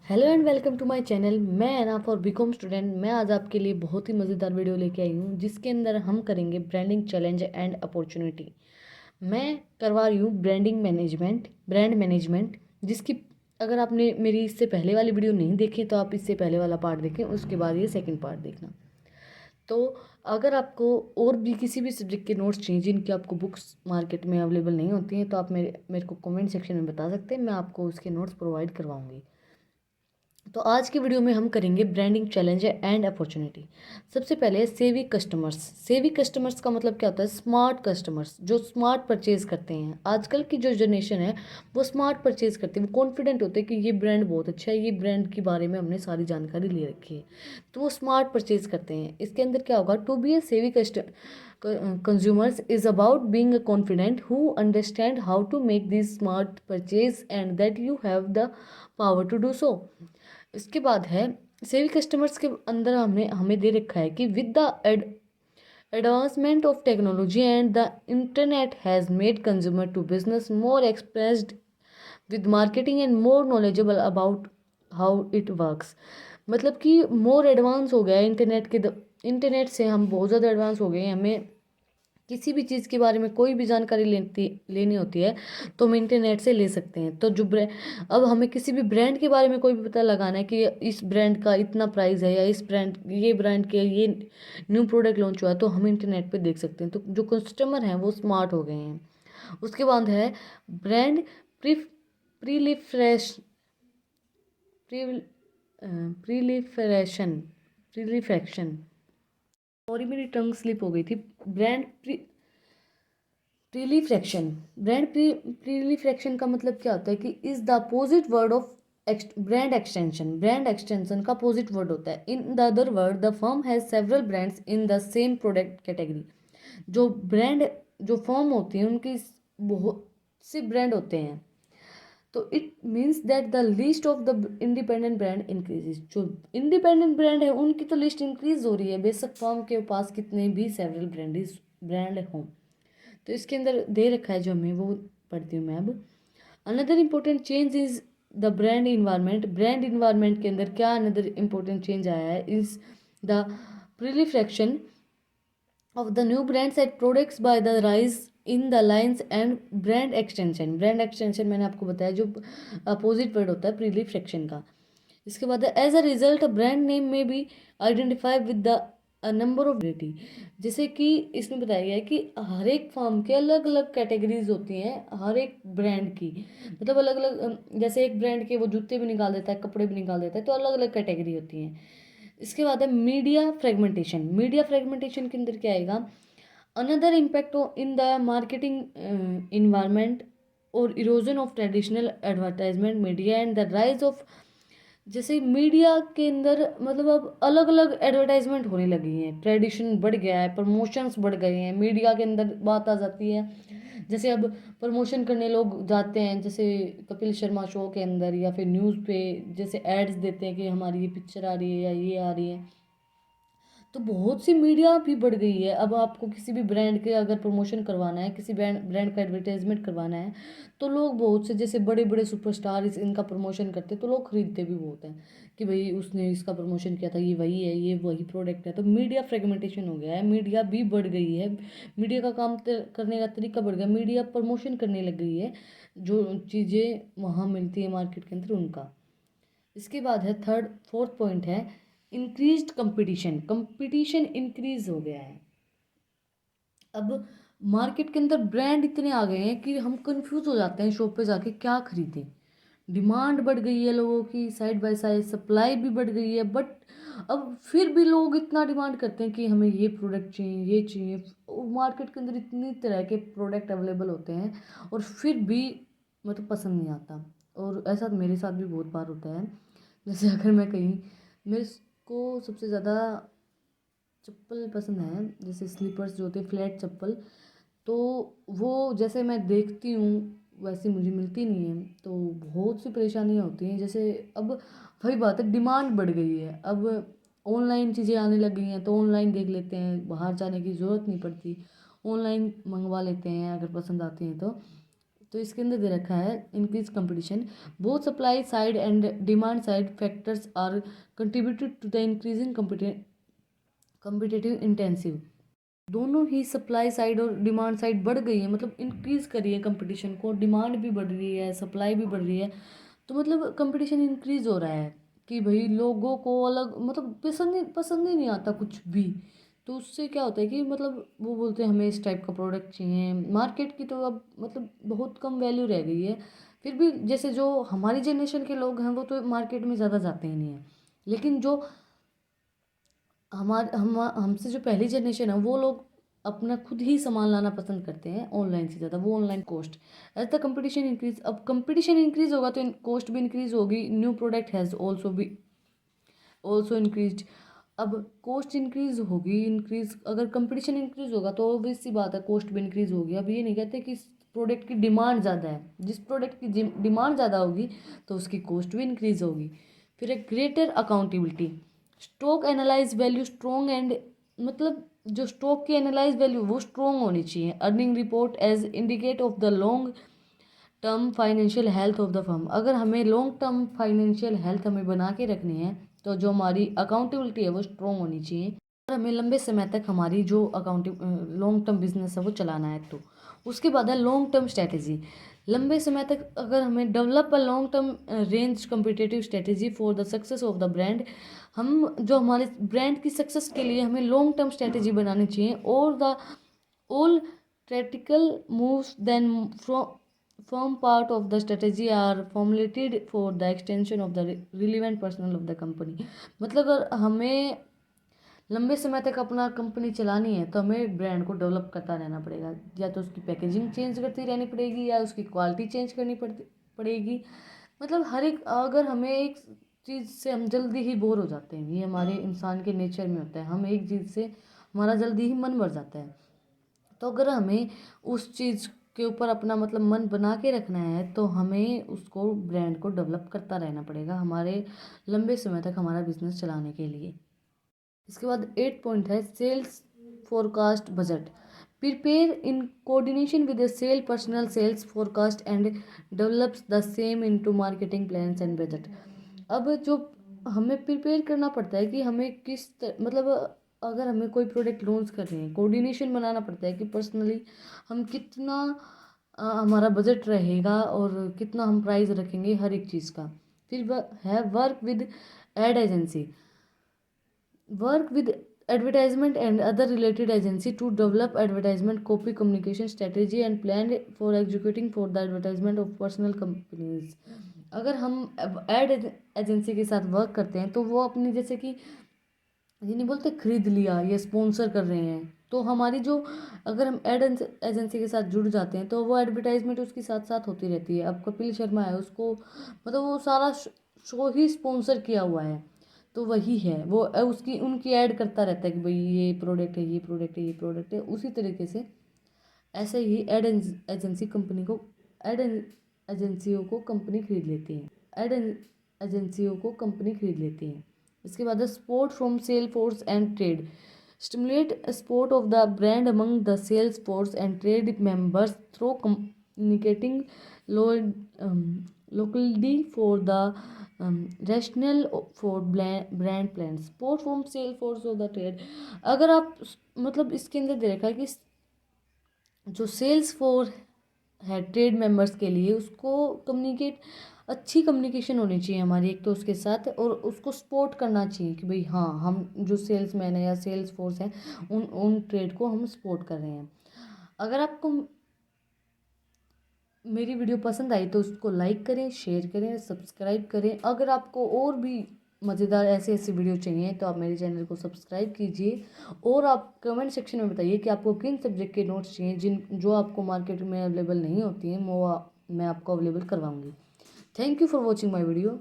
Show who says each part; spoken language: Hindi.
Speaker 1: Hello and welcome to my channel. मैं एना फॉर बीकॉम स्टूडेंट। मैं आज आपके लिए बहुत ही मज़ेदार वीडियो लेके आई हूँ जिसके अंदर हम करेंगे ब्रांडिंग चैलेंज एंड अपॉर्चुनिटी। मैं करवा रही हूँ ब्रांड मैनेजमेंट जिसकी अगर आपने मेरी इससे पहले वाली वीडियो नहीं देखी तो आप इससे पहले वाला पार्ट देखें, उसके बाद ये सेकंड पार्ट देखना। तो अगर आपको और भी किसी भी सब्जेक्ट के नोट्स चाहिए जिनकी आपको बुक्स मार्केट में अवेलेबल नहीं होती हैं तो आप मेरे को कमेंट सेक्शन में बता सकते हैं, मैं आपको उसके नोट्स प्रोवाइड करवाऊँगी। तो आज की वीडियो में हम करेंगे ब्रांडिंग चैलेंज एंड अपॉर्चुनिटी। सबसे पहले सेवी कस्टमर्स। सेवी कस्टमर्स का मतलब क्या होता है? स्मार्ट कस्टमर्स जो स्मार्ट परचेज करते हैं। आजकल की जो जनरेशन है वो स्मार्ट परचेज करते हैं, वो कॉन्फिडेंट होते हैं कि ये ब्रांड बहुत अच्छा है, ये ब्रांड के बारे में हमने सारी जानकारी ले रखी है, तो वो स्मार्ट परचेज करते हैं। इसके अंदर क्या होगा? टू बी ए सेवी consumers is about being a confident who understand how to make these smart purchase and that you have the power to do so। इसके बाद है सेवी कस्टमर्स के अंदर हमें हमें दे रखा है कि with the advancement of technology and the internet has made consumer to business more expressed with marketing and more knowledgeable about how it works. मतलब कि मोर एडवांस हो गया है इंटरनेट से हम बहुत ज़्यादा एडवांस हो गए हैं। हमें किसी भी चीज़ के बारे में कोई भी जानकारी लेनी होती है तो हम इंटरनेट से ले सकते हैं। तो अब हमें किसी भी ब्रांड के बारे में कोई भी पता लगाना है कि इस ब्रांड का इतना प्राइस है या ये ब्रांड के ये न्यू प्रोडक्ट लॉन्च हुआ है तो हम इंटरनेट पे देख सकते हैं। तो जो कस्टमर हैं वो स्मार्ट हो गए हैं। उसके बाद है ब्रांड प्रीलिफ्रेश प्रीलिफरेशन प्रीलिफ्रैक्शन। सॉरी मेरी टंग स्लिप हो गई थी। ब्रांड प्रीलिफ्रैक्शन। प्रीलिफ्रैक्शन का मतलब क्या होता है कि is the opposite word of brand extension. Brand extension का अपोजिट वर्ड होता है। In the other word the firm has several brands in the same product category. जो ब्रांड जो फर्म होती है उनकी बहुत से ब्रांड होते हैं, तो it means that the list of the independent brand increases. जो इंडिपेंडेंट ब्रांड है उनकी तो लिस्ट इंक्रीज हो रही है, बेशक फर्म के पास कितने भी सेवरल ब्रांड हों। तो इसके अंदर दे रखा है जो हमें वो पढ़ती हूँ मैं अब। Another important change is the brand environment. Brand environment के अंदर क्या अनदर इम्पोर्टेंट चेंज आया है? Is the proliferation of the new brands and products by the rise in the lines and brand extension। brand extension मैंने आपको बताया जो अपोजिट वर्ड होता है प्रीलिफ्रैक्शन का। इसके बाद as a result brand name में भी identify with the number of variety. जैसे कि इसमें बताया गया है कि हर एक फार्म के अलग अलग कैटेगरीज होती हैं हर एक ब्रांड की। मतलब अलग अलग, जैसे एक ब्रांड के वो जूते भी निकाल देता है, कपड़े भी निकाल देता है, तो अलग अलग कैटेगरी होती हैं। इसके बाद है मीडिया फ्रेगमेंटेशन। मीडिया फ्रेगमेंटेशन के अंदर क्या आएगा? Another impact in the marketing environment और erosion of traditional advertisement media and the rise of. जैसे मीडिया के अंदर मतलब अब अलग अलग एडवर्टाइजमेंट होने लगी हैं, ट्रेडिशन बढ़ गया है, प्रमोशंस बढ़ गए हैं। मीडिया के अंदर बात आ जाती है, जैसे अब प्रमोशन करने लोग जाते हैं, जैसे कपिल शर्मा शो के अंदर या फिर न्यूज़ पे जैसे एड्स देते हैं कि हमारी ये पिक्चर आ रही है या ये आ रही है। तो बहुत सी मीडिया भी बढ़ गई है। अब आपको किसी भी ब्रांड के अगर प्रमोशन करवाना है, किसी ब्रांड का एडवर्टाइजमेंट करवाना है, तो लोग बहुत से जैसे बड़े बड़े सुपरस्टार इनका प्रमोशन करते हैं तो लोग खरीदते भी बहुत हैं कि भाई उसने इसका प्रमोशन किया था, ये वही है, ये वही प्रोडक्ट है। तो मीडिया फ्रेगमेंटेशन हो गया है, मीडिया भी बढ़ गई है। मीडिया का काम करने का तरीका बढ़ गया, मीडिया प्रमोशन करने लग गई है जो चीज़ें वहाँ मिलती है मार्केट के अंदर उनका। इसके बाद है फोर्थ पॉइंट है इंक्रीज्ड कंपटीशन। कंपटीशन इंक्रीज हो गया है। अब मार्केट के अंदर ब्रांड इतने आ गए हैं कि हम कंफ्यूज हो जाते हैं शॉप पे जाके क्या खरीदें। डिमांड बढ़ गई है लोगों की, साइड बाय साइड सप्लाई भी बढ़ गई है, बट अब फिर भी लोग इतना डिमांड करते हैं कि हमें ये प्रोडक्ट चाहिए, ये चाहिए। मार्केट के अंदर इतनी तरह के प्रोडक्ट अवेलेबल होते हैं और फिर भी मतलब पसंद नहीं आता। और ऐसा मेरे साथ भी बहुत बार होता है। जैसे अगर मैं कहीं, मेरे को सबसे ज़्यादा चप्पल पसंद है, जैसे स्लीपर्स जो होते हैं फ्लैट चप्पल, तो वो जैसे मैं देखती हूँ वैसी मुझे मिलती नहीं है, तो बहुत सी परेशानियाँ होती हैं। जैसे अब वही बात है, डिमांड बढ़ गई है, अब ऑनलाइन चीज़ें आने लग गई हैं तो ऑनलाइन देख लेते हैं, बाहर जाने की ज़रूरत नहीं पड़ती, ऑनलाइन मंगवा लेते हैं अगर पसंद आती हैं तो। तो इसके अंदर दे रखा है increase competition, both supply side and demand side factors are contributed to the increasing competitive intensive. दोनों ही सप्लाई साइड और डिमांड साइड बढ़ गई है, मतलब इंक्रीज करी है कंपटीशन को, डिमांड भी बढ़ रही है, सप्लाई भी बढ़ रही है, तो मतलब कंपटीशन इंक्रीज हो रहा है कि भाई लोगों को अलग मतलब पसंद ही नहीं आता कुछ भी। तो उससे क्या होता है कि मतलब वो बोलते हैं हमें इस टाइप का प्रोडक्ट चाहिए। मार्केट की तो अब मतलब बहुत कम वैल्यू रह गई है। फिर भी जैसे जो हमारी जनरेशन के लोग हैं वो तो मार्केट में ज़्यादा जाते ही नहीं है, लेकिन जो हमसे जो पहली जनरेशन है वो लोग अपना खुद ही सामान लाना पसंद करते हैं ऑनलाइन से ज़्यादा, वो online cost as the competition increase. अब कंपटीशन इंक्रीज होगा तो कॉस्ट भी इंक्रीज होगी। New product has also increase. अब कॉस्ट इंक्रीज होगी, इंक्रीज अगर कंपटीशन इंक्रीज होगा तो ऑब्वियस सी बात है कॉस्ट भी इंक्रीज होगी। अब ये नहीं कहते कि प्रोडक्ट की डिमांड ज़्यादा है, जिस प्रोडक्ट की डिमांड ज़्यादा होगी तो उसकी कॉस्ट भी इंक्रीज होगी। फिर एक greater accountability, stock analyse value strong and, मतलब जो स्टॉक की एनालाइज वैल्यू वो स्ट्रॉन्ग होनी चाहिए। Earning report as indicate of the long term financial health of the firm. अगर हमें लॉन्ग टर्म फाइनेंशियल हेल्थ हमें बना के रखनी है तो जो हमारी अकाउंटेबिलिटी है वो स्ट्रॉन्ग होनी चाहिए। और हमें लंबे समय तक हमारी जो लॉन्ग टर्म बिजनेस है वो चलाना है। तो उसके बाद है लॉन्ग टर्म स्ट्रैटेजी। लंबे समय तक अगर हमें develop a long term range competitive strategy for the success of the brand, हम जो हमारे ब्रांड की सक्सेस के लिए हमें लॉन्ग टर्म स्ट्रैटेजी बनानी चाहिए। और the all practical moves then form part of the strategy are formulated for the extension of the relevant personnel of the company। मतलब अगर हमें लंबे समय तक अपना कंपनी चलानी है तो हमें ब्रांड को डेवलप करता रहना पड़ेगा, या तो उसकी पैकेजिंग चेंज करती रहनी पड़ेगी या उसकी क्वालिटी चेंज करनी पड़ेगी। मतलब हर एक, अगर हमें एक चीज़ से हम जल्दी ही बोर हो जाते हैं, ये हमारे इंसान के नेचर में होता है, हम एक चीज़ से हमारा जल्दी ही मन भर जाता है। तो अगर हमें उस चीज़ के ऊपर अपना मतलब मन बना के रखना है तो हमें उसको ब्रांड को डेवलप करता रहना पड़ेगा हमारे लंबे समय तक हमारा बिजनेस चलाने के लिए। इसके बाद 8 पॉइंट है sales forecast budget. Prepare in coordination with the sale personal sales forecast and develops the same into marketing plans and budget. अब जो हमें प्रिपेयर करना पड़ता है कि हमें मतलब अगर हमें कोई प्रोडक्ट लॉन्च कर रहे हैं, कोऑर्डिनेशन बनाना पड़ता है कि पर्सनली हम कितना हमारा बजट रहेगा और कितना हम प्राइस रखेंगे हर एक चीज़ का। फिर है work with ad agency, work with advertisement and other related agency to develop advertisement copy communication strategy and plan for executing for the advertisement of personal companies। अगर हम एड एजेंसी के साथ वर्क करते हैं तो वो अपनी जैसे कि ये नहीं बोलते खरीद लिया या स्पॉन्सर कर रहे हैं, तो हमारी जो अगर हम एड एजेंसी के साथ जुड़ जाते हैं तो वो एडवर्टाइजमेंट उसके साथ साथ होती रहती है। अब कपिल शर्मा है, उसको मतलब वो सारा शो ही स्पॉन्सर किया हुआ है, तो वही है वो उसकी उनकी ऐड करता रहता है कि भाई ये प्रोडक्ट है, ये प्रोडक्ट है, ये प्रोडक्ट है। उसी तरीके से ऐसे ही एड एजेंसी कंपनी को एड एजेंसियों को कंपनी खरीद लेती है, एड एजेंसियों को कंपनी खरीद लेती है। इसके बाद support from sale force and trade, stimulate support of the brand among the sales force and trade members through communicating locally for the rational for brand plans, support from sale force of the trade। अगर आप मतलब इसके अंदर दे रखा है कि जो सेल्स फोर्स है ट्रेड मेंबर्स के लिए उसको अच्छी कम्युनिकेशन होनी चाहिए हमारी एक तो उसके साथ, और उसको सपोर्ट करना चाहिए कि भाई हाँ हम जो सेल्समैन है या सेल्स फोर्स है उन ट्रेड को हम सपोर्ट कर रहे हैं। अगर आपको मेरी वीडियो पसंद आई तो उसको लाइक करें, शेयर करें, सब्सक्राइब करें। अगर आपको और भी मज़ेदार ऐसे ऐसे वीडियो चाहिए तो आप मेरे चैनल को सब्सक्राइब कीजिए, और आप कमेंट सेक्शन में बताइए कि आपको किन सब्जेक्ट के नोट्स चाहिए जो आपको मार्केट में अवेलेबल नहीं होती हैं, वो मैं आपको अवेलेबल करवाऊँगी। Thank you for watching my video.